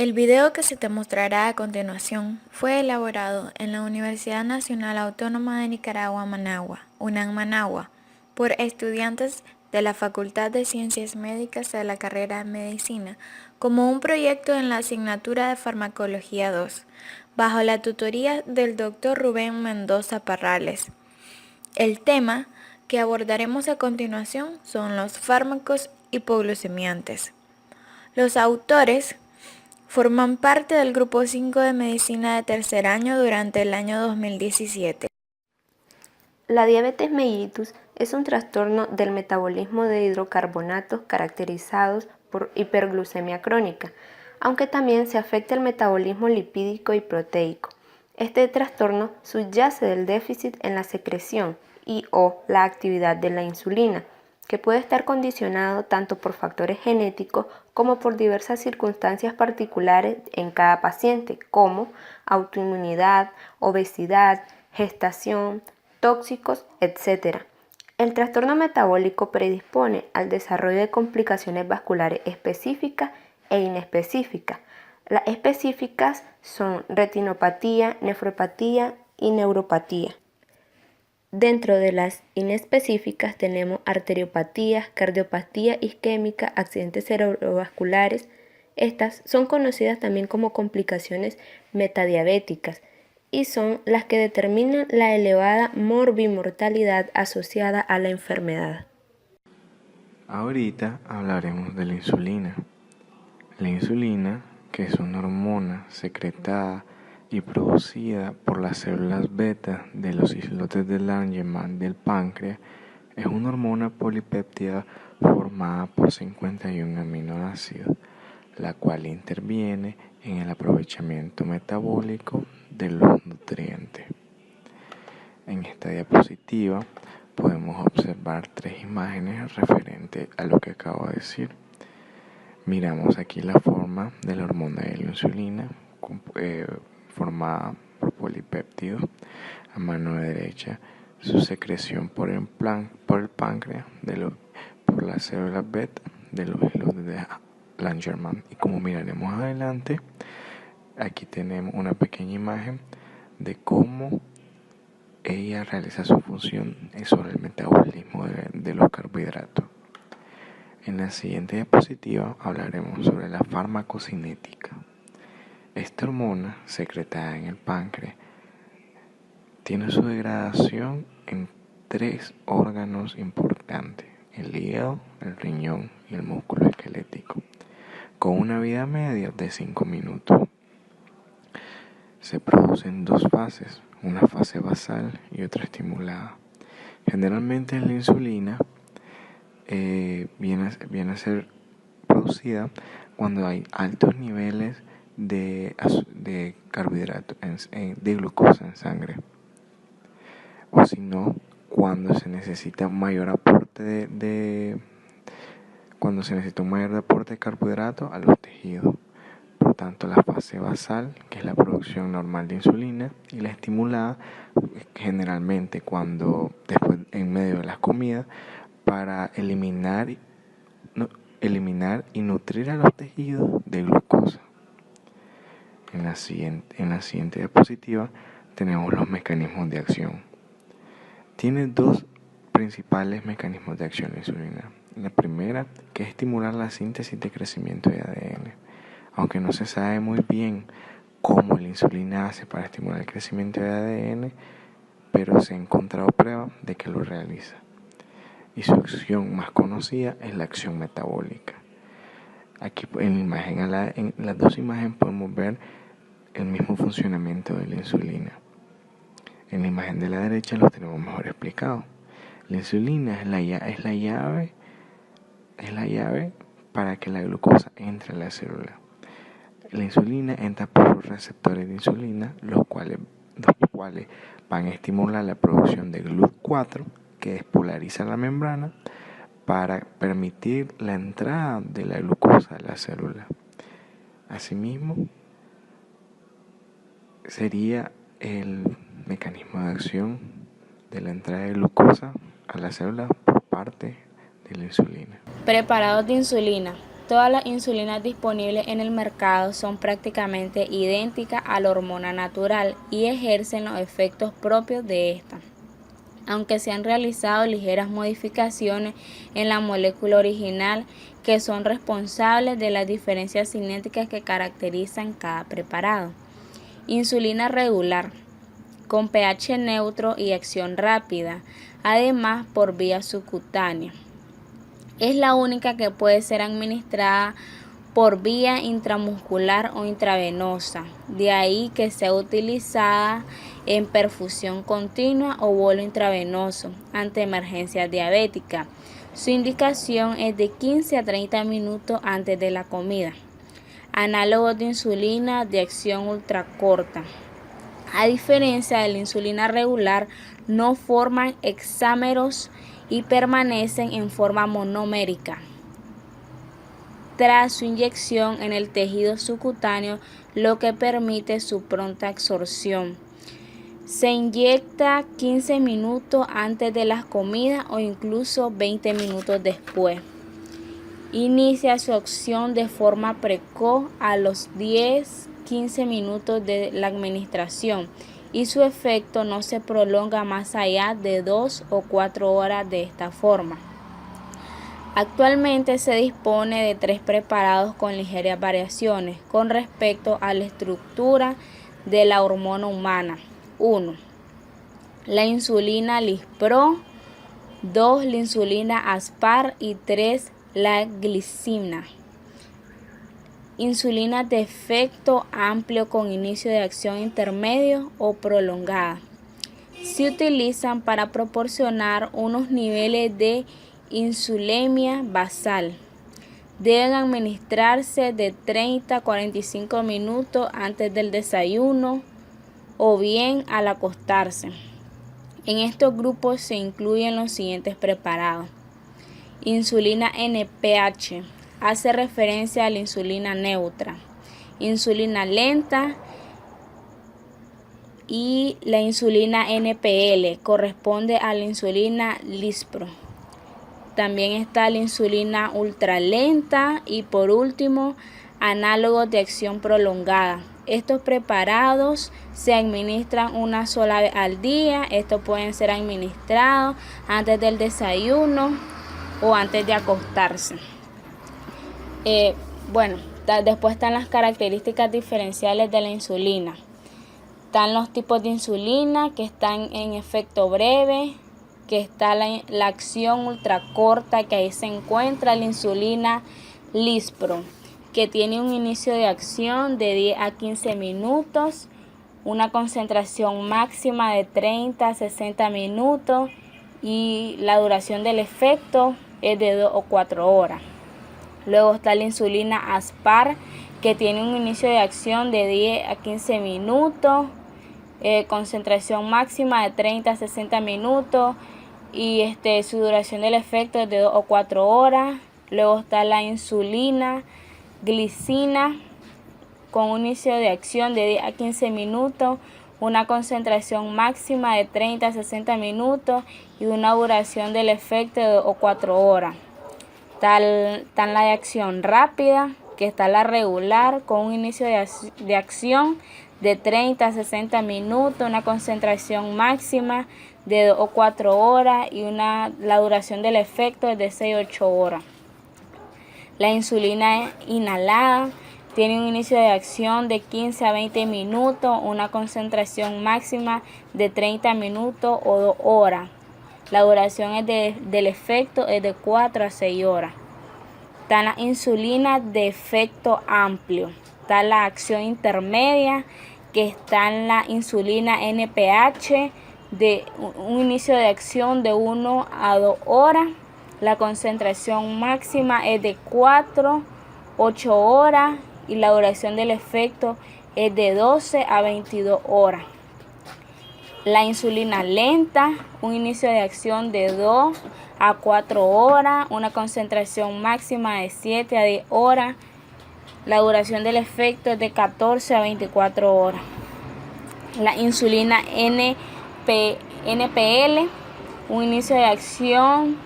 El video que se te mostrará a continuación fue elaborado en la Universidad Nacional Autónoma de Nicaragua, Managua, UNAM Managua, por estudiantes de la Facultad de Ciencias Médicas de la carrera de Medicina, como un proyecto en la asignatura de Farmacología 2, bajo la tutoría del Dr. Rubén Mendoza Parrales. El tema que abordaremos a continuación son los fármacos hipoglucemiantes. Los autores forman parte del Grupo 5 de Medicina de tercer año durante el año 2017. La diabetes mellitus es un trastorno del metabolismo de hidrocarbonatos caracterizados por hiperglucemia crónica, aunque también se afecta el metabolismo lipídico y proteico. Este trastorno subyace del déficit en la secreción y/o la actividad de la insulina, que puede estar condicionado tanto por factores genéticos como por diversas circunstancias particulares en cada paciente, como autoinmunidad, obesidad, gestación, tóxicos, etc. El trastorno metabólico predispone al desarrollo de complicaciones vasculares específicas e inespecíficas. Las específicas son retinopatía, nefropatía y neuropatía. Dentro de las inespecíficas tenemos arteriopatías, cardiopatía isquémica, accidentes cerebrovasculares. Estas son conocidas también como complicaciones metadiabéticas y son las que determinan la elevada morbimortalidad asociada a la enfermedad. Ahorita hablaremos de la insulina. La insulina, que es una hormona secretada y producida por las células beta de los islotes de Langermann del páncreas, es una hormona polipéptida formada por 51 aminoácidos, la cual interviene en el aprovechamiento metabólico de los nutrientes. En esta diapositiva podemos observar tres imágenes referentes a lo que acabo de decir. Miramos aquí la forma de la hormona de la insulina, formada por polipéptidos. A mano derecha, su secreción por el páncreas por las células beta de los islotes de Langermann. Y como miraremos adelante, aquí tenemos una pequeña imagen de cómo ella realiza su función sobre el metabolismo de los carbohidratos. En la siguiente diapositiva hablaremos sobre la farmacocinética. Esta hormona, secretada en el páncreas, tiene su degradación en tres órganos importantes: el hígado, el riñón y el músculo esquelético, con una vida media de 5 minutos. Se producen dos fases, una fase basal y otra estimulada. Generalmente la insulina viene a ser producida cuando hay altos niveles de carbohidratos, de glucosa en sangre, o si no, cuando se necesita un mayor aporte de carbohidratos a los tejidos. Por tanto, la fase basal, que es la producción normal de insulina, y la estimulada, generalmente después en medio de las comidas, para eliminar y nutrir a los tejidos de glucosa. En la siguiente diapositiva tenemos los mecanismos de acción. Tiene dos principales mecanismos de acción la insulina. La primera, que es estimular la síntesis de crecimiento de ADN. Aunque no se sabe muy bien cómo la insulina hace para estimular el crecimiento de ADN, pero se ha encontrado prueba de que lo realiza. Y su acción más conocida es la acción metabólica. Aquí en las dos imágenes podemos ver el mismo funcionamiento de la insulina. En la imagen de la derecha lo tenemos mejor explicado. La insulina es la llave para que la glucosa entre a la célula. La insulina entra por los receptores de insulina, los cuales van a estimular la producción de GLUT4, que despolariza la membrana para permitir la entrada de la glucosa a la célula. Asimismo, sería el mecanismo de acción de la entrada de glucosa a la célula por parte de la insulina. Preparados de insulina. Todas las insulinas disponibles en el mercado son prácticamente idénticas a la hormona natural y ejercen los efectos propios de esta, aunque se han realizado ligeras modificaciones en la molécula original que son responsables de las diferencias cinéticas que caracterizan cada preparado. Insulina regular, con pH neutro y acción rápida, además por vía subcutánea. Es la única que puede ser administrada por vía intramuscular o intravenosa, de ahí que sea utilizada en perfusión continua o bolo intravenoso ante emergencias diabéticas. Su indicación es de 15 a 30 minutos antes de la comida. Análogos de insulina de acción ultracorta. A diferencia de la insulina regular, no forman hexámeros y permanecen en forma monomérica tras su inyección en el tejido subcutáneo, lo que permite su pronta absorción. Se inyecta 15 minutos antes de las comidas o incluso 20 minutos después. Inicia su acción de forma precoz a los 10-15 minutos de la administración y su efecto no se prolonga más allá de 2 o 4 horas de esta forma. Actualmente se dispone de 3 preparados con ligeras variaciones con respecto a la estructura de la hormona humana. 1. La insulina Lispro, 2. La insulina Aspar y 3. La glicina. Insulina de efecto amplio con inicio de acción intermedio o prolongada. Se utilizan para proporcionar unos niveles de insulemia basal. Deben administrarse de 30 a 45 minutos antes del desayuno o bien al acostarse. En estos grupos se incluyen los siguientes preparados. Insulina NPH, hace referencia a la insulina neutra. Insulina lenta y la insulina NPL corresponde a la insulina Lispro. También está la insulina ultralenta y por último, análogos de acción prolongada. Estos preparados se administran una sola vez al día. Estos pueden ser administrados antes del desayuno o antes de acostarse. Después están las características diferenciales de la insulina. Están los tipos de insulina que están en efecto breve, que está la acción ultracorta, que ahí se encuentra la insulina Lispro, que tiene un inicio de acción de 10 a 15 minutos, una concentración máxima de 30 a 60 minutos y la duración del efecto es de 2 o 4 horas. Luego está la insulina Aspar, que tiene un inicio de acción de 10 a 15 minutos, concentración máxima de 30 a 60 minutos y su duración del efecto es de 2 o 4 horas. Luego está la insulina glicina con un inicio de acción de 10 a 15 minutos, una concentración máxima de 30 a 60 minutos y una duración del efecto de 2 o 4 horas. Está la de acción rápida, que está la regular con un inicio de acción de 30 a 60 minutos, una concentración máxima de 2 o 4 horas y la duración del efecto es de 6 a 8 horas. La insulina inhalada tiene un inicio de acción de 15 a 20 minutos, una concentración máxima de 30 minutos o 2 horas. La duración del efecto es de 4 a 6 horas. Está la insulina de efecto amplio. Está la acción intermedia, que está en la insulina NPH, de un inicio de acción de 1 a 2 horas. La concentración máxima es de 4 a 8 horas y la duración del efecto es de 12 a 22 horas. La insulina lenta, un inicio de acción de 2 a 4 horas, una concentración máxima de 7 a 10 horas. La duración del efecto es de 14 a 24 horas. La insulina NPL, un inicio de acción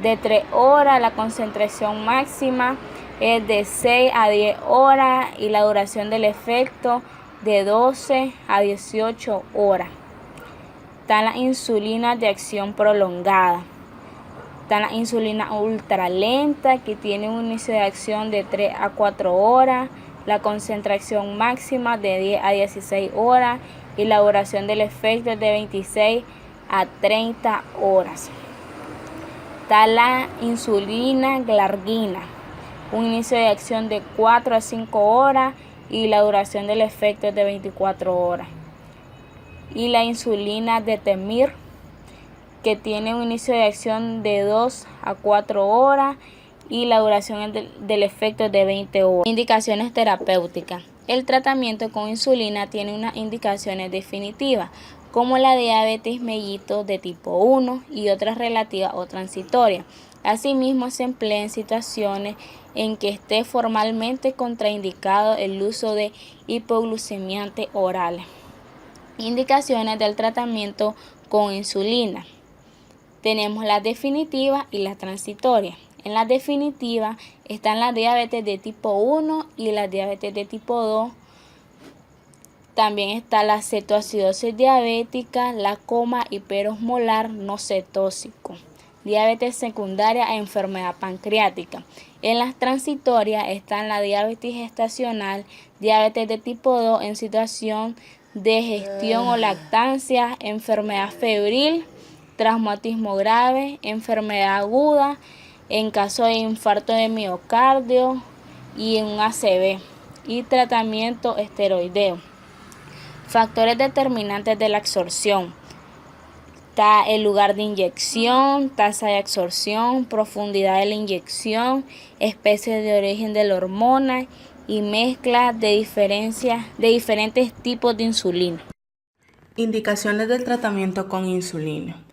de 3 horas, la concentración máxima es de 6 a 10 horas y la duración del efecto de 12 a 18 horas. Están las insulinas de acción prolongada. Están las insulinas ultralenta que tienen un inicio de acción de 3 a 4 horas, la concentración máxima de 10 a 16 horas y la duración del efecto es de 26 a 30 horas. Está la insulina glargina, un inicio de acción de 4 a 5 horas y la duración del efecto es de 24 horas. Y la insulina detemir, que tiene un inicio de acción de 2 a 4 horas y la duración del efecto es de 20 horas. Indicaciones terapéuticas. El tratamiento con insulina tiene unas indicaciones definitivas, como la diabetes mellitus de tipo 1 y otras relativas o transitorias. Asimismo, se emplea en situaciones en que esté formalmente contraindicado el uso de hipoglucemiantes orales. Indicaciones del tratamiento con insulina. Tenemos las definitivas y las transitorias. En las definitivas están la diabetes de tipo 1 y la diabetes de tipo 2. También está la cetoacidosis diabética, la coma hiperosmolar no cetóxico, diabetes secundaria e enfermedad pancreática. En las transitorias están la diabetes gestacional, diabetes de tipo 2 en situación de gestión o lactancia, enfermedad febril, traumatismo grave, enfermedad aguda, en caso de infarto de miocardio y en un ACV, y tratamiento esteroideo. Factores determinantes de la absorción. Está el lugar de inyección, tasa de absorción, profundidad de la inyección, especie de origen de la hormona y mezcla de diferentes tipos de insulina. Indicaciones del tratamiento con insulina.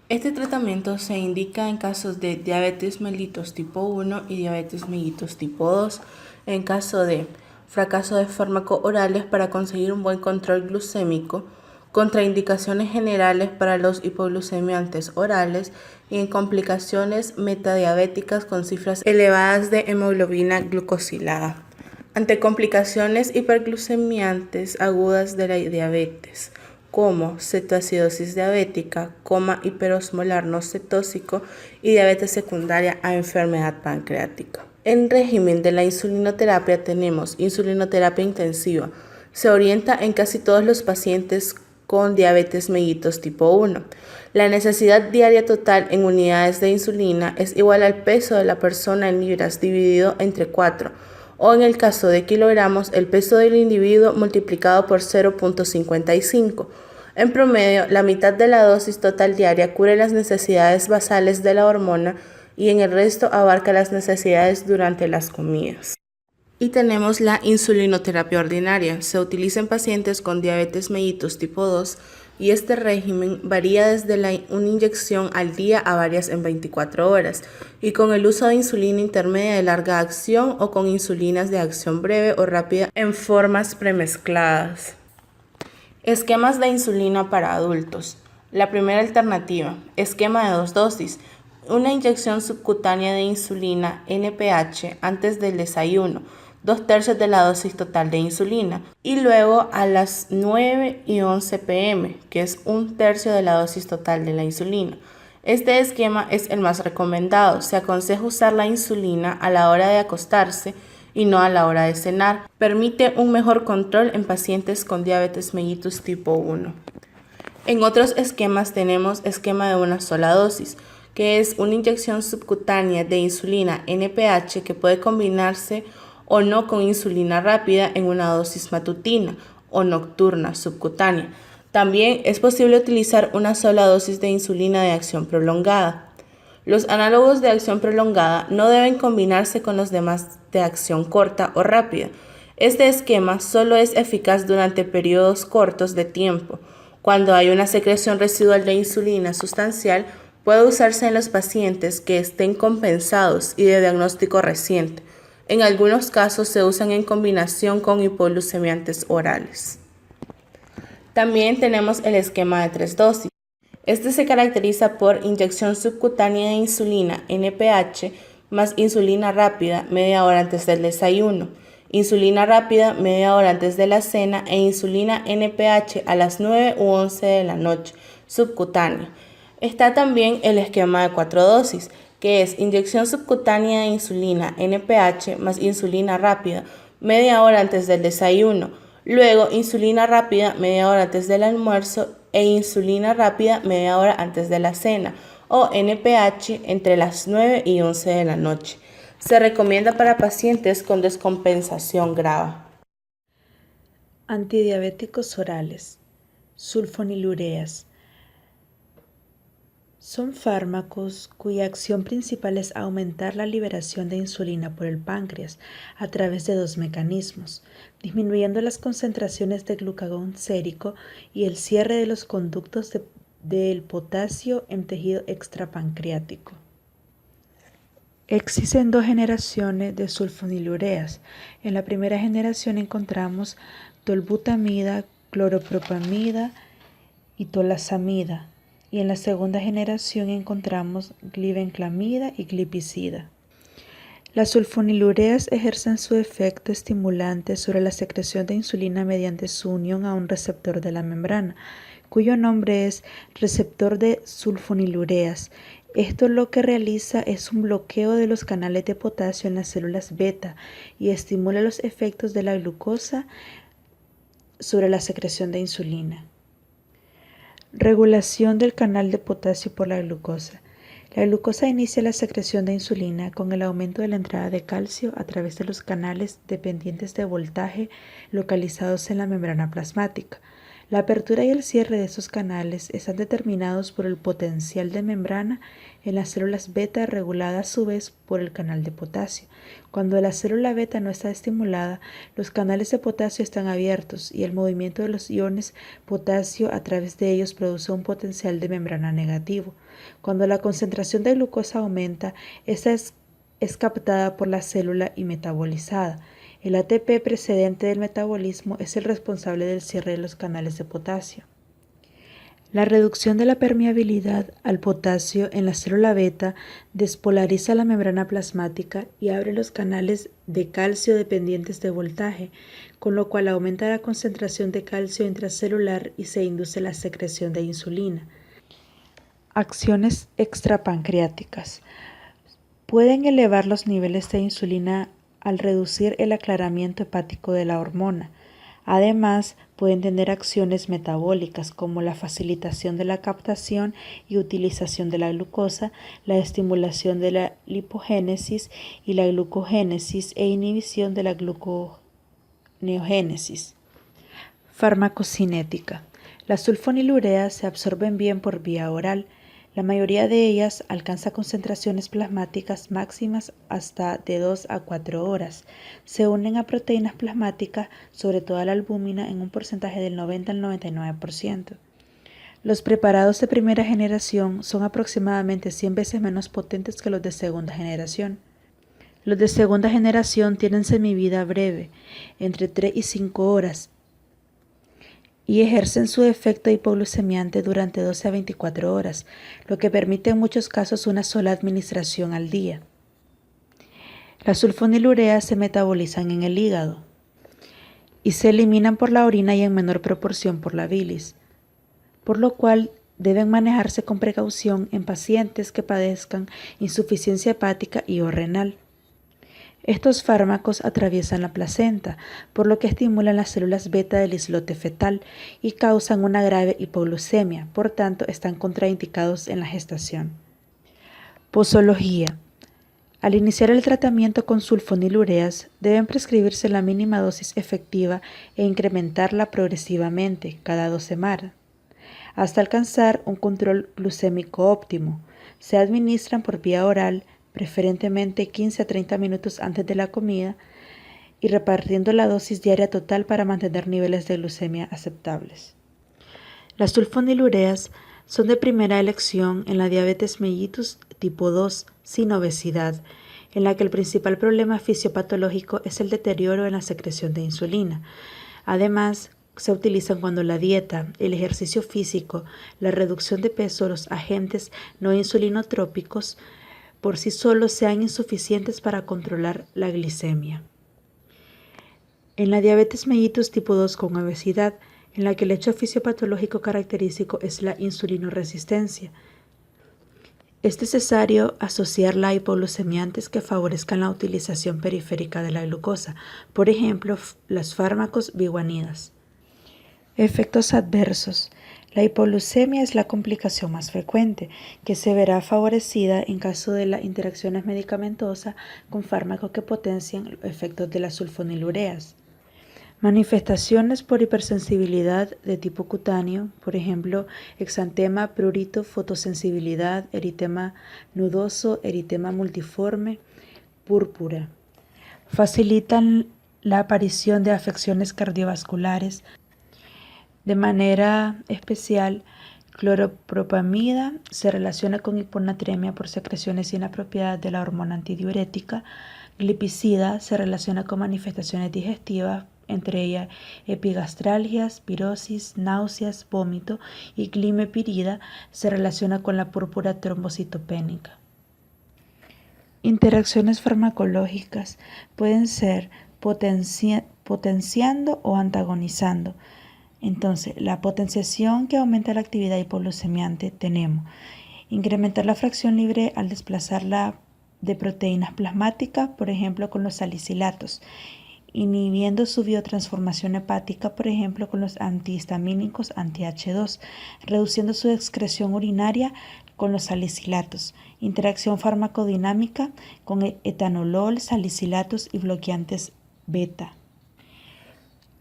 Este tratamiento se indica en casos de diabetes mellitus tipo 1 y diabetes mellitus tipo 2, en caso de fracaso de fármacos orales para conseguir un buen control glucémico, contraindicaciones generales para los hipoglucemiantes orales y en complicaciones metadiabéticas con cifras elevadas de hemoglobina glucosilada. Ante complicaciones hiperglucemiantes agudas de la diabetes, como cetoacidosis diabética, coma hiperosmolar no cetóxico y diabetes secundaria a enfermedad pancreática. En régimen de la insulinoterapia tenemos insulinoterapia intensiva. Se orienta en casi todos los pacientes con diabetes mellitus tipo 1. La necesidad diaria total en unidades de insulina es igual al peso de la persona en libras dividido entre 4, o en el caso de kilogramos, el peso del individuo multiplicado por 0.55. En promedio, la mitad de la dosis total diaria cubre las necesidades basales de la hormona y en el resto abarca las necesidades durante las comidas. Y tenemos la insulinoterapia ordinaria. Se utiliza en pacientes con diabetes mellitus tipo 2 y este régimen varía desde una inyección al día a varias en 24 horas y con el uso de insulina intermedia de larga acción o con insulinas de acción breve o rápida en formas premezcladas. Esquemas de insulina para adultos. La primera alternativa, esquema de 2 dosis. Una inyección subcutánea de insulina NPH antes del desayuno, 2/3 de la dosis total de insulina, y luego a las 9 y 11 pm, que es 1/3 de la dosis total de la insulina. Este esquema es el más recomendado. Se aconseja usar la insulina a la hora de acostarse y no a la hora de cenar. Permite un mejor control en pacientes con diabetes mellitus tipo 1. En otros esquemas tenemos esquema de una sola dosis, que es una inyección subcutánea de insulina NPH que puede combinarse o no con insulina rápida en una dosis matutina o nocturna subcutánea. También es posible utilizar una sola dosis de insulina de acción prolongada. Los análogos de acción prolongada no deben combinarse con los demás de acción corta o rápida. Este esquema solo es eficaz durante periodos cortos de tiempo. Cuando hay una secreción residual de insulina sustancial, puede usarse en los pacientes que estén compensados y de diagnóstico reciente. En algunos casos se usan en combinación con hipoglucemiantes orales. También tenemos el esquema de 3 dosis. Este se caracteriza por inyección subcutánea de insulina NPH más insulina rápida media hora antes del desayuno, insulina rápida media hora antes de la cena e insulina NPH a las 9 u 11 de la noche, subcutáneo. Está también el esquema de 4 dosis, que es inyección subcutánea de insulina NPH más insulina rápida media hora antes del desayuno, luego insulina rápida media hora antes del almuerzo e insulina rápida media hora antes de la cena, o NPH entre las 9 y 11 de la noche. Se recomienda para pacientes con descompensación grave. Antidiabéticos orales, sulfonilureas. Son fármacos cuya acción principal es aumentar la liberación de insulina por el páncreas a través de dos mecanismos, disminuyendo las concentraciones de glucagón sérico y el cierre de los conductos del potasio en tejido extrapancreático. Existen dos generaciones de sulfonilureas. En la primera generación encontramos tolbutamida, cloropropamida y tolasamida. Y en la segunda generación encontramos glibenclamida y glipizida. Las sulfonilureas ejercen su efecto estimulante sobre la secreción de insulina mediante su unión a un receptor de la membrana, cuyo nombre es receptor de sulfonilureas. Esto lo que realiza es un bloqueo de los canales de potasio en las células beta y estimula los efectos de la glucosa sobre la secreción de insulina. Regulación del canal de potasio por la glucosa. La glucosa inicia la secreción de insulina con el aumento de la entrada de calcio a través de los canales dependientes de voltaje localizados en la membrana plasmática. La apertura y el cierre de estos canales están determinados por el potencial de membrana en las células beta, regulada a su vez por el canal de potasio. Cuando la célula beta no está estimulada, los canales de potasio están abiertos y el movimiento de los iones potasio a través de ellos produce un potencial de membrana negativo. Cuando la concentración de glucosa aumenta, esta es captada por la célula y metabolizada. El ATP precedente del metabolismo es el responsable del cierre de los canales de potasio. La reducción de la permeabilidad al potasio en la célula beta despolariza la membrana plasmática y abre los canales de calcio dependientes de voltaje, con lo cual aumenta la concentración de calcio intracelular y se induce la secreción de insulina. Acciones extrapancreáticas. Pueden elevar los niveles de insulina al reducir el aclaramiento hepático de la hormona. Además, pueden tener acciones metabólicas como la facilitación de la captación y utilización de la glucosa, la estimulación de la lipogénesis y la glucogénesis e inhibición de la gluconeogénesis. Farmacocinética. Las sulfonilureas se absorben bien por vía oral. La mayoría de ellas alcanza concentraciones plasmáticas máximas hasta de 2 a 4 horas. Se unen a proteínas plasmáticas, sobre todo a la albúmina, en un porcentaje del 90 al 99%. Los preparados de primera generación son aproximadamente 100 veces menos potentes que los de segunda generación. Los de segunda generación tienen semivida breve, entre 3 y 5 horas, y ejercen su efecto hipoglucemiante durante 12 a 24 horas, lo que permite en muchos casos una sola administración al día. Las sulfonilureas se metabolizan en el hígado y se eliminan por la orina y en menor proporción por la bilis, por lo cual deben manejarse con precaución en pacientes que padezcan insuficiencia hepática y o renal. Estos fármacos atraviesan la placenta, por lo que estimulan las células beta del islote fetal y causan una grave hipoglucemia, por tanto están contraindicados en la gestación. Posología. Al iniciar el tratamiento con sulfonilureas, deben prescribirse la mínima dosis efectiva e incrementarla progresivamente cada 2 semanas, hasta alcanzar un control glucémico óptimo. Se administran por vía oral, preferentemente 15 a 30 minutos antes de la comida, y repartiendo la dosis diaria total para mantener niveles de glucemia aceptables. Las sulfonilureas son de primera elección en la diabetes mellitus tipo 2 sin obesidad, en la que el principal problema fisiopatológico es el deterioro en la secreción de insulina. Además, se utilizan cuando la dieta, el ejercicio físico, la reducción de peso, los agentes no insulinotrópicos por sí solos sean insuficientes para controlar la glicemia. En la diabetes mellitus tipo 2 con obesidad, en la que el hecho fisiopatológico característico es la insulinoresistencia, es necesario asociar la hipoglucemia antes que favorezcan la utilización periférica de la glucosa, por ejemplo, los fármacos biguanidas. Efectos adversos. La hipoglucemia es la complicación más frecuente, que se verá favorecida en caso de las interacciones medicamentosas con fármacos que potencian los efectos de las sulfonilureas. Manifestaciones por hipersensibilidad de tipo cutáneo, por ejemplo, exantema, prurito, fotosensibilidad, eritema nudoso, eritema multiforme, púrpura. Facilitan la aparición de afecciones cardiovasculares. De manera especial, cloropropamida se relaciona con hiponatremia por secreciones inapropiadas de la hormona antidiurética. Glipizida se relaciona con manifestaciones digestivas, entre ellas epigastralgias, pirosis, náuseas, vómito, y glimepirida se relaciona con la púrpura trombocitopénica. Interacciones farmacológicas pueden ser potenciando o antagonizando. Entonces, la potenciación que aumenta la actividad hipoglucemiante tenemos incrementar la fracción libre al desplazarla de proteínas plasmáticas, por ejemplo con los salicilatos, inhibiendo su biotransformación hepática, por ejemplo con los antihistamínicos anti-H2, reduciendo su excreción urinaria con los salicilatos, interacción farmacodinámica con etanolol, salicilatos y bloqueantes beta.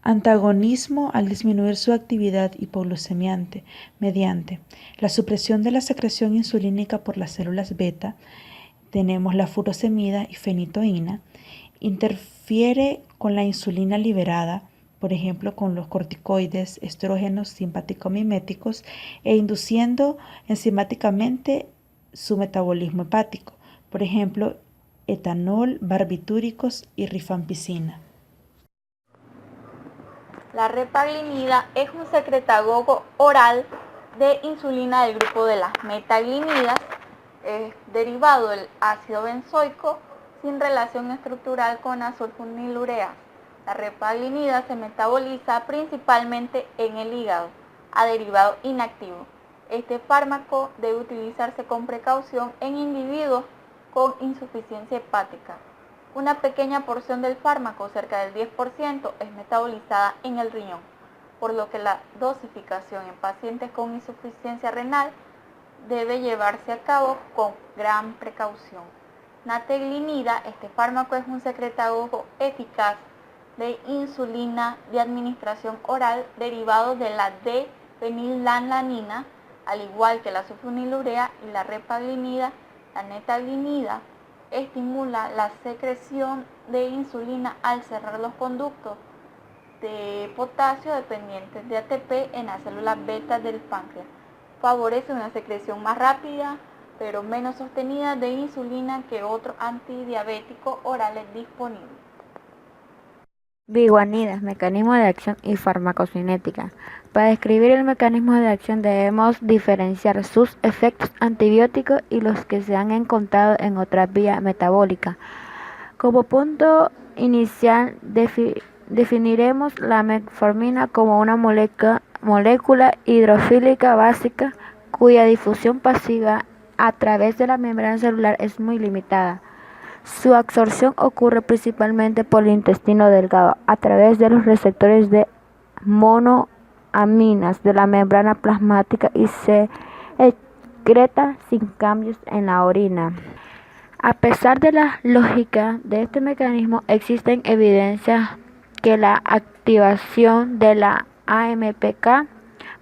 Antagonismo al disminuir su actividad hipoglucemiante mediante la supresión de la secreción insulínica por las células beta. Tenemos la furosemida y fenitoína. Interfiere con la insulina liberada, por ejemplo con los corticoides, estrógenos simpático-miméticos, e induciendo enzimáticamente su metabolismo hepático, por ejemplo etanol, barbitúricos y rifampicina. La repaglinida es un secretagogo oral de insulina del grupo de las metaglinidas, es derivado del ácido benzoico sin relación estructural con las sulfonilureas. La repaglinida se metaboliza principalmente en el hígado, a derivado inactivo. Este fármaco debe utilizarse con precaución en individuos con insuficiencia hepática. Una pequeña porción del fármaco, cerca del 10%, es metabolizada en el riñón, por lo que la dosificación en pacientes con insuficiencia renal debe llevarse a cabo con gran precaución. Nateglinida, este fármaco es un secretagogo eficaz de insulina de administración oral derivado de la D-fenilalanina, al igual que la sulfonilurea y la repaglinida. La netaglinida estimula la secreción de insulina al cerrar los conductos de potasio dependientes de ATP en las células beta del páncreas. Favorece una secreción más rápida pero menos sostenida de insulina que otros antidiabéticos orales disponibles. Biguanidas, mecanismo de acción y farmacocinética. Para describir el mecanismo de acción debemos diferenciar sus efectos antibióticos y los que se han encontrado en otras vías metabólicas. Como punto inicial definiremos la metformina como una molécula hidrofílica básica cuya difusión pasiva a través de la membrana celular es muy limitada. Su absorción ocurre principalmente por el intestino delgado a través de los receptores de monoaminas de la membrana plasmática y se excreta sin cambios en la orina. A pesar de la lógica de este mecanismo, existen evidencias que la activación de la AMPK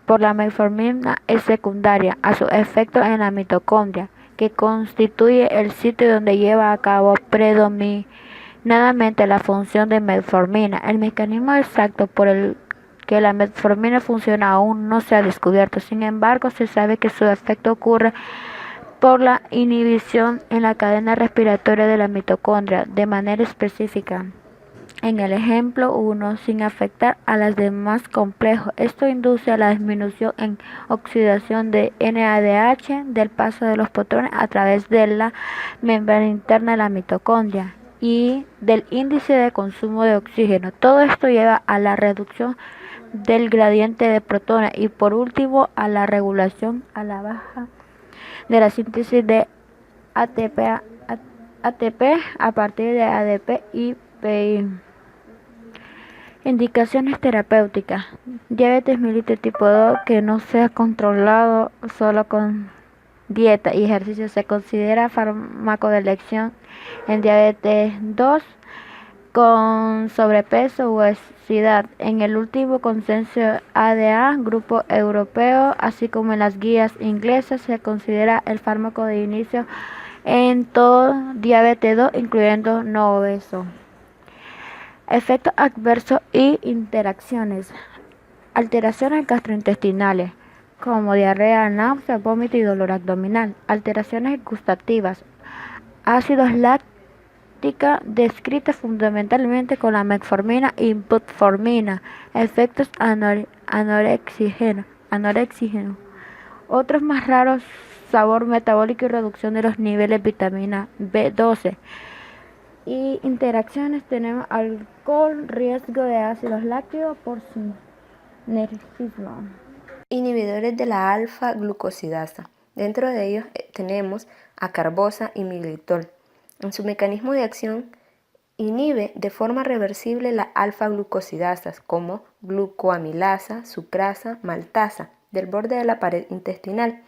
por la metformina es secundaria a su efecto en la mitocondria, que constituye el sitio donde lleva a cabo predominantemente la función de metformina. El mecanismo exacto por el que la metformina funciona aún no se ha descubierto. Sin embargo, se sabe que su efecto ocurre por la inhibición en la cadena respiratoria de la mitocondria de manera específica. en el ejemplo 1 sin afectar a las demás complejos. Esto induce a la disminución en oxidación de NADH del paso de los protones a través de la membrana interna de la mitocondria y del índice de consumo de oxígeno. Todo esto lleva a la reducción del gradiente de protones y por último a la regulación a la baja de la síntesis de ATP a partir de ADP y PI. Indicaciones terapéuticas. Diabetes mellitus tipo 2 que no sea controlado solo con dieta y ejercicio se considera fármaco de elección en diabetes 2 con sobrepeso u obesidad. En el último consenso ADA, Grupo Europeo, así como en las guías inglesas, se considera el fármaco de inicio en todo diabetes 2, incluyendo no obeso. Efectos adversos y interacciones. Alteraciones gastrointestinales, como diarrea, náusea, vómito y dolor abdominal. Alteraciones gustativas. Ácidos láctica descrita fundamentalmente con la metformina y butformina. Efectos anorexígenos. Otros más raros, sabor metabólico y reducción de los niveles de vitamina B12. Y interacciones tenemos alcohol, riesgo de ácidos lácticos por sinergismo. Inhibidores de la alfa-glucosidasa. Dentro de ellos tenemos acarbosa y miglitol. En su mecanismo de acción inhibe de forma reversible la alfa-glucosidasas como glucoamilasa, sucrasa, maltasa del borde de la pared intestinal.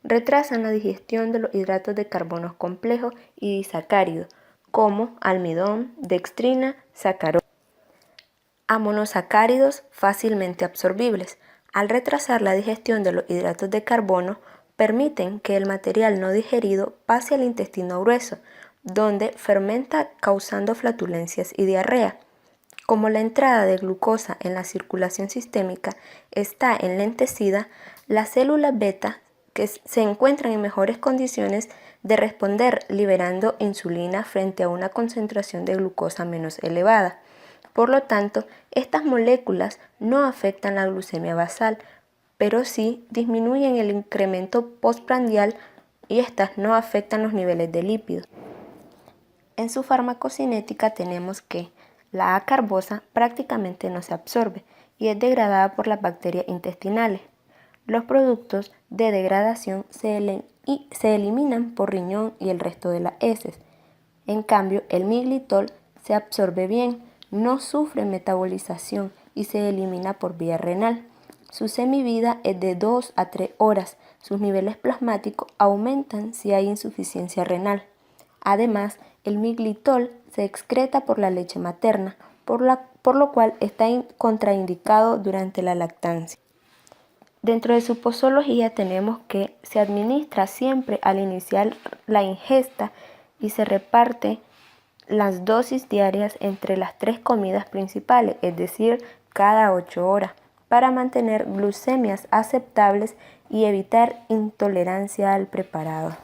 Retrasan la digestión de los hidratos de carbono complejos y disacáridos como almidón, dextrina, sacarosa, a monosacáridos fácilmente absorbibles. Al retrasar la digestión de los hidratos de carbono, permiten que el material no digerido pase al intestino grueso, donde fermenta causando flatulencias y diarrea. Como la entrada de glucosa en la circulación sistémica está enlentecida, las células beta que se encuentran en mejores condiciones de responder liberando insulina frente a una concentración de glucosa menos elevada. Por lo tanto, estas moléculas no afectan la glucemia basal, pero sí disminuyen el incremento postprandial y estas no afectan los niveles de lípidos. En su farmacocinética tenemos que la acarbosa prácticamente no se absorbe y es degradada por las bacterias intestinales. Los productos de degradación se eliminan por riñón y el resto de las heces. En cambio, el miglitol se absorbe bien, no sufre metabolización y se elimina por vía renal. Su semivida es de 2 a 3 horas. Sus niveles plasmáticos aumentan si hay insuficiencia renal. Además, el miglitol se excreta por la leche materna, por lo cual está contraindicado durante la lactancia. Dentro de su posología tenemos que se administra siempre al iniciar la ingesta y se reparte las dosis diarias entre las 3 comidas principales, es decir, cada 8 horas, para mantener glucemias aceptables y evitar intolerancia al preparado.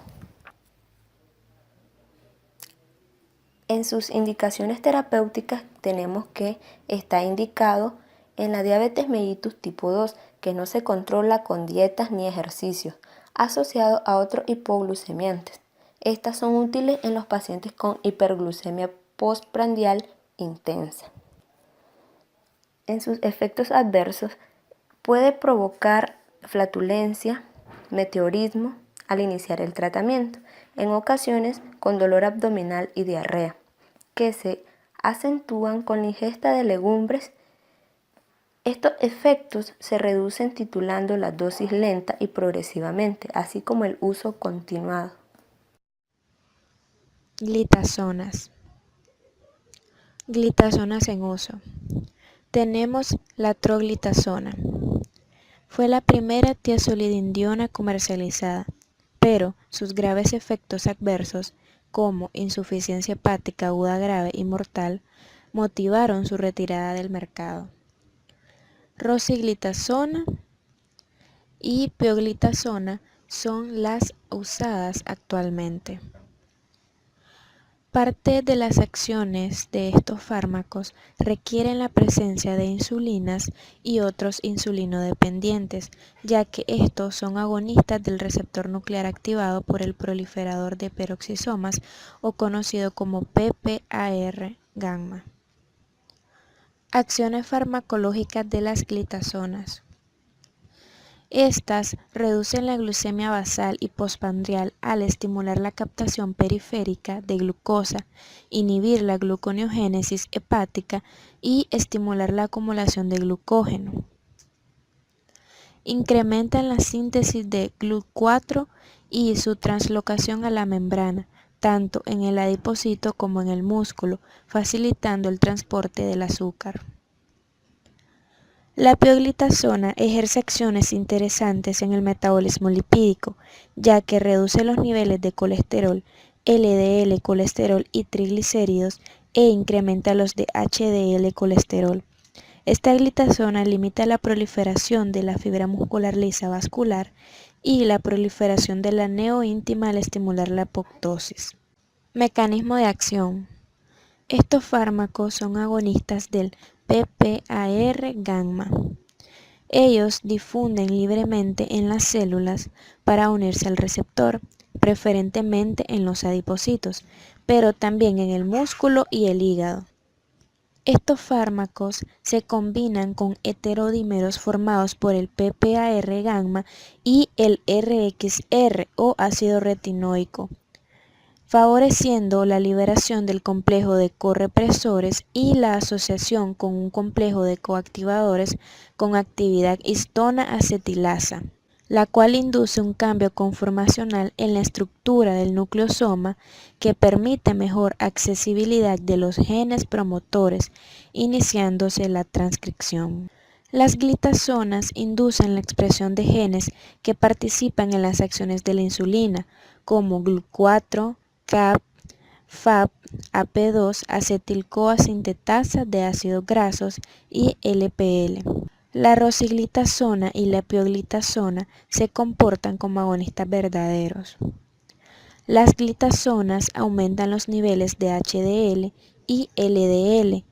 En sus indicaciones terapéuticas tenemos que está indicado en la diabetes mellitus tipo 2, que no se controla con dietas ni ejercicios, asociado a otros hipoglucemiantes. Estas son útiles en los pacientes con hiperglucemia postprandial intensa. En sus efectos adversos puede provocar flatulencia, meteorismo al iniciar el tratamiento, en ocasiones con dolor abdominal y diarrea, que se acentúan con la ingesta de legumbres. Estos efectos se reducen titulando la dosis lenta y progresivamente, así como el uso continuado. Glitazonas. Glitazonas en uso. Tenemos la troglitazona. Fue la primera tiazolidindiona comercializada, pero sus graves efectos adversos, como insuficiencia hepática aguda grave y mortal, motivaron su retirada del mercado. Rosiglitazona y pioglitazona son las usadas actualmente. Parte de las acciones de estos fármacos requieren la presencia de insulinas y otros insulinodependientes, ya que estos son agonistas del receptor nuclear activado por el proliferador de peroxisomas o conocido como PPAR-gamma. Acciones farmacológicas de las glitazonas. Estas reducen la glucemia basal y postprandial al estimular la captación periférica de glucosa, inhibir la gluconeogénesis hepática y estimular la acumulación de glucógeno. Incrementan la síntesis de GLUT4 y su translocación a la membrana, tanto en el adipocito como en el músculo, facilitando el transporte del azúcar. La pioglitazona ejerce acciones interesantes en el metabolismo lipídico, ya que reduce los niveles de colesterol, LDL, colesterol y triglicéridos e incrementa los de HDL, colesterol. Esta glitazona limita la proliferación de la fibra muscular lisa vascular y la proliferación de la neoíntima al estimular la apoptosis. Mecanismo de acción. Estos fármacos son agonistas del PPAR-gamma. Ellos difunden libremente en las células para unirse al receptor, preferentemente en los adipocitos, pero también en el músculo y el hígado. Estos fármacos se combinan con heterodímeros formados por el PPAR-gamma y el RXR o ácido retinoico, favoreciendo la liberación del complejo de correpresores y la asociación con un complejo de coactivadores con actividad histona acetilasa, la cual induce un cambio conformacional en la estructura del nucleosoma que permite mejor accesibilidad de los genes promotores, iniciándose la transcripción. Las glitazonas inducen la expresión de genes que participan en las acciones de la insulina, como GLUT4, CAP, FAP, AP2, acetil-CoA sintetasa de ácidos grasos y LPL. La rosiglitazona y la pioglitazona se comportan como agonistas verdaderos. Las glitazonas aumentan los niveles de HDL y LDL,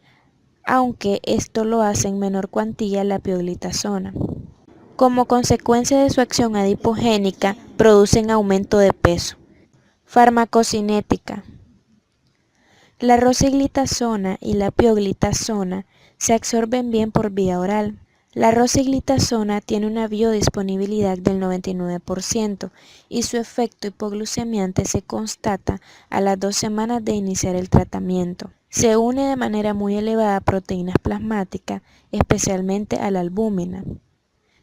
aunque esto lo hace en menor cuantía la pioglitazona. Como consecuencia de su acción adipogénica, producen aumento de peso. Farmacocinética. La rosiglitazona y la pioglitazona se absorben bien por vía oral. La rosiglitazona tiene una biodisponibilidad del 99% y su efecto hipoglucemiante se constata a las 2 semanas de iniciar el tratamiento. Se une de manera muy elevada a proteínas plasmáticas, especialmente a la albúmina.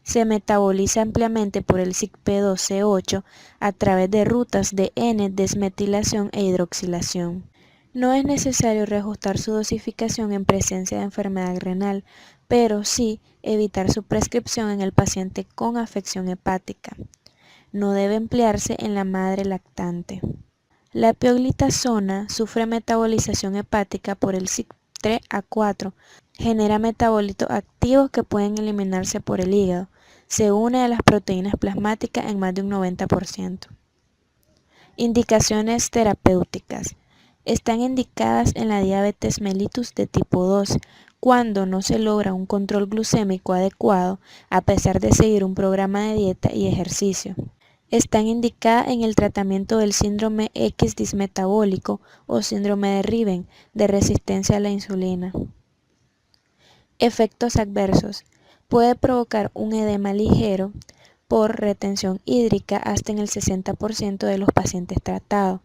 Se metaboliza ampliamente por el CYP2C8 a través de rutas de N-desmetilación e hidroxilación. No es necesario reajustar su dosificación en presencia de enfermedad renal, pero sí evitar su prescripción en el paciente con afección hepática. No debe emplearse en la madre lactante. La pioglitazona sufre metabolización hepática por el CYP3A4, genera metabolitos activos que pueden eliminarse por el hígado, se une a las proteínas plasmáticas en más de un 90%. Indicaciones terapéuticas. Están indicadas en la diabetes mellitus de tipo 2, cuando no se logra un control glucémico adecuado a pesar de seguir un programa de dieta y ejercicio. Están indicadas en el tratamiento del síndrome X dismetabólico o síndrome de Riven de resistencia a la insulina. Efectos adversos. Puede provocar un edema ligero por retención hídrica hasta en el 60% de los pacientes tratados.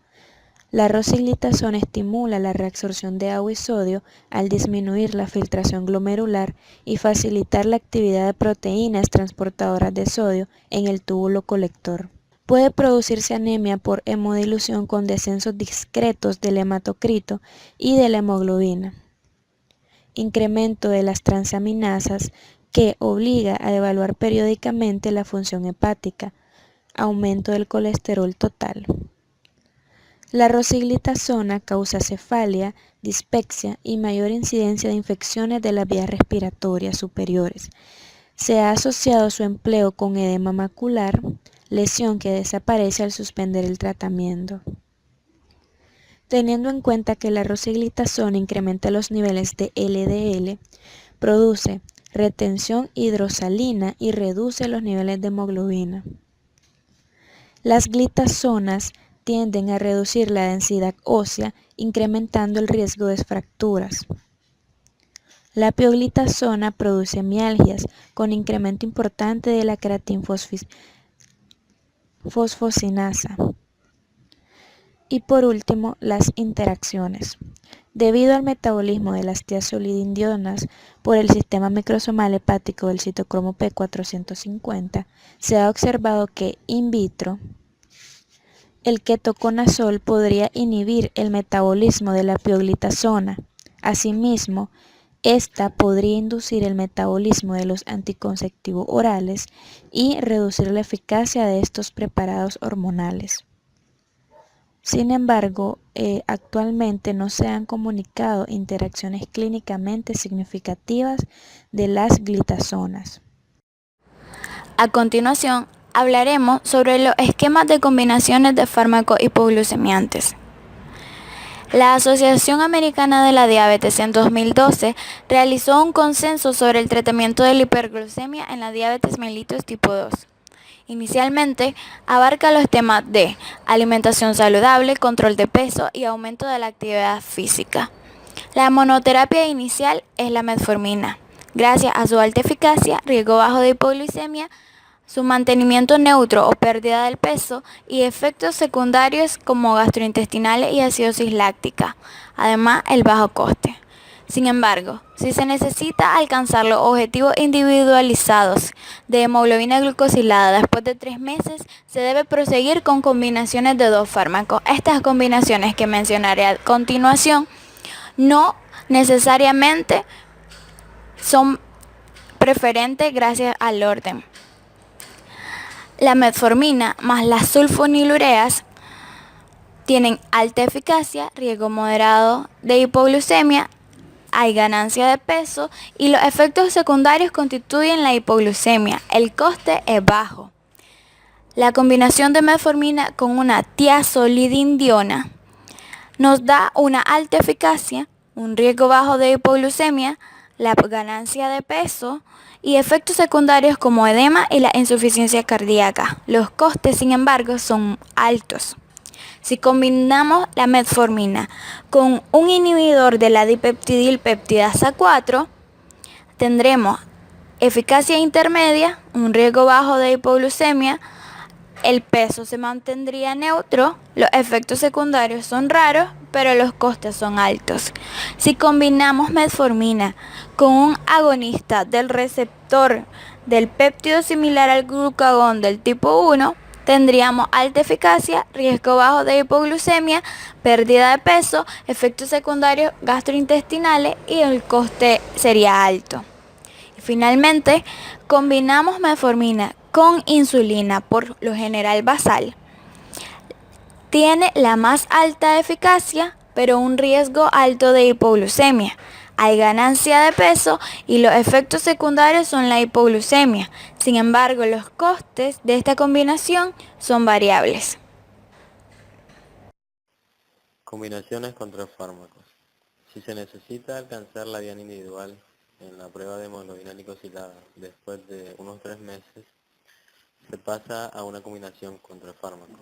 La rosiglitazona estimula la reabsorción de agua y sodio al disminuir la filtración glomerular y facilitar la actividad de proteínas transportadoras de sodio en el túbulo colector. Puede producirse anemia por hemodilución con descensos discretos del hematocrito y de la hemoglobina. Incremento de las transaminasas que obliga a evaluar periódicamente la función hepática. Aumento del colesterol total. La rosiglitazona causa cefalia, dispepsia y mayor incidencia de infecciones de las vías respiratorias superiores. Se ha asociado su empleo con edema macular, lesión que desaparece al suspender el tratamiento. Teniendo en cuenta que la rosiglitazona incrementa los niveles de LDL, produce retención hidrosalina y reduce los niveles de hemoglobina. Las glitazonas tienden a reducir la densidad ósea, incrementando el riesgo de fracturas. La pioglitazona produce mialgias con incremento importante de la creatinfosfosinasa. Y por último, las interacciones. Debido al metabolismo de las tiazolidindionas por el sistema microsomal hepático del citocromo P450, se ha observado que in vitro el ketoconazol podría inhibir el metabolismo de la pioglitazona. Asimismo, esta podría inducir el metabolismo de los anticonceptivos orales y reducir la eficacia de estos preparados hormonales. Sin embargo, actualmente no se han comunicado interacciones clínicamente significativas de las glitazonas. A continuación, hablaremos sobre los esquemas de combinaciones de fármacos hipoglucemiantes. La Asociación Americana de la Diabetes en 2012 realizó un consenso sobre el tratamiento de la hiperglucemia en la diabetes mellitus tipo 2. Inicialmente, abarca los temas de alimentación saludable, control de peso y aumento de la actividad física. La monoterapia inicial es la metformina. Gracias a su alta eficacia, riesgo bajo de hipoglucemia, su mantenimiento neutro o pérdida del peso y efectos secundarios como gastrointestinales y acidosis láctica, además el bajo coste. Sin embargo, si se necesita alcanzar los objetivos individualizados de hemoglobina glucosilada después de 3 meses, se debe proseguir con combinaciones de 2 fármacos. Estas combinaciones que mencionaré a continuación no necesariamente son preferentes gracias al orden. La metformina más las sulfonilureas tienen alta eficacia, riesgo moderado de hipoglucemia, hay ganancia de peso y los efectos secundarios constituyen la hipoglucemia. El coste es bajo. La combinación de metformina con una tiazolidindiona nos da una alta eficacia, un riesgo bajo de hipoglucemia, la ganancia de peso y efectos secundarios como edema y la insuficiencia cardíaca. Los costes, sin embargo, son altos. Si combinamos la metformina con un inhibidor de la dipeptidilpeptidasa 4, tendremos eficacia intermedia, un riesgo bajo de hipoglucemia, el peso se mantendría neutro, los efectos secundarios son raros, pero los costes son altos. Si combinamos metformina con un agonista del receptor del péptido similar al glucagón del tipo 1, tendríamos alta eficacia, riesgo bajo de hipoglucemia, pérdida de peso, efectos secundarios gastrointestinales y el coste sería alto. Y finalmente, combinamos metformina con insulina, por lo general basal. Tiene la más alta eficacia, pero un riesgo alto de hipoglucemia. Hay ganancia de peso y los efectos secundarios son la hipoglucemia. Sin embargo, los costes de esta combinación son variables. Combinaciones contra fármacos. Si se necesita alcanzar la diana individual en la prueba de hemoglobina glicosilada después de unos 3 meses, se pasa a una combinación contra fármacos.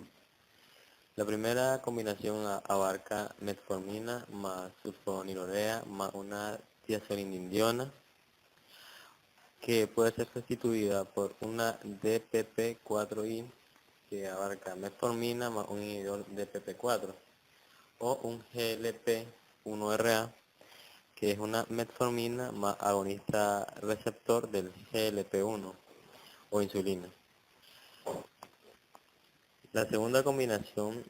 La primera combinación abarca metformina más sulfonilurea más una tiazolidindiona, que puede ser sustituida por una DPP-4I que abarca metformina más un inhibidor DPP-4 o un GLP-1RA que es una metformina más agonista receptor del GLP-1 o insulina. La segunda combinación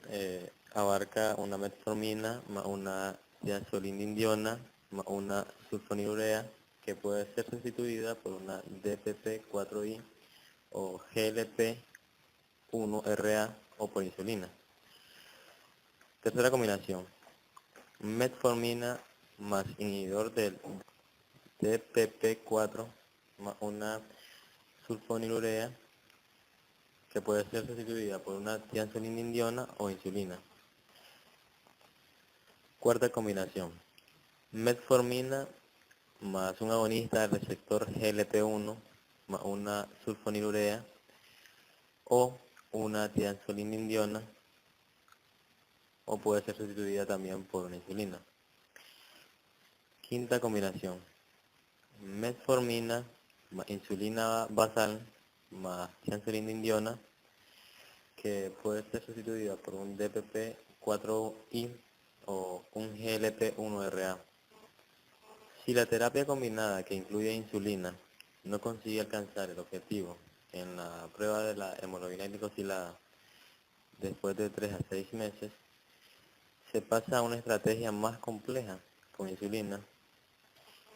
abarca una metformina más una tiazolidindiona más una sulfonilurea que puede ser sustituida por una DPP-4I o GLP-1RA o por insulina. Tercera combinación, metformina más inhibidor del DPP-4 más una sulfonilurea que puede ser sustituida por una tiazolidindiona o insulina. Cuarta combinación. Metformina más un agonista del receptor GLP-1 más una sulfonilurea o una tianzolindiona, o puede ser sustituida también por una insulina. Quinta combinación. Metformina más insulina basal más tianzolindiona, que puede ser sustituida por un DPP-4I o un GLP-1RA. Si la terapia combinada que incluye insulina no consigue alcanzar el objetivo en la prueba de la hemoglobina glicosilada después de 3 a 6 meses, se pasa a una estrategia más compleja con insulina,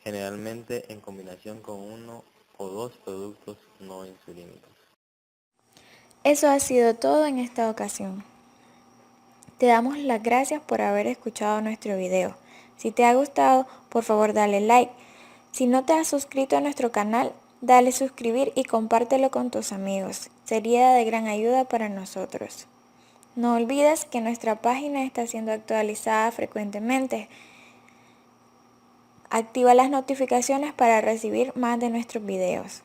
generalmente en combinación con uno o dos productos no insulínicos. Eso ha sido todo en esta ocasión. Te damos las gracias por haber escuchado nuestro video. Si te ha gustado, por favor dale like. Si no te has suscrito a nuestro canal, dale suscribir y compártelo con tus amigos. Sería de gran ayuda para nosotros. No olvides que nuestra página está siendo actualizada frecuentemente. Activa las notificaciones para recibir más de nuestros videos.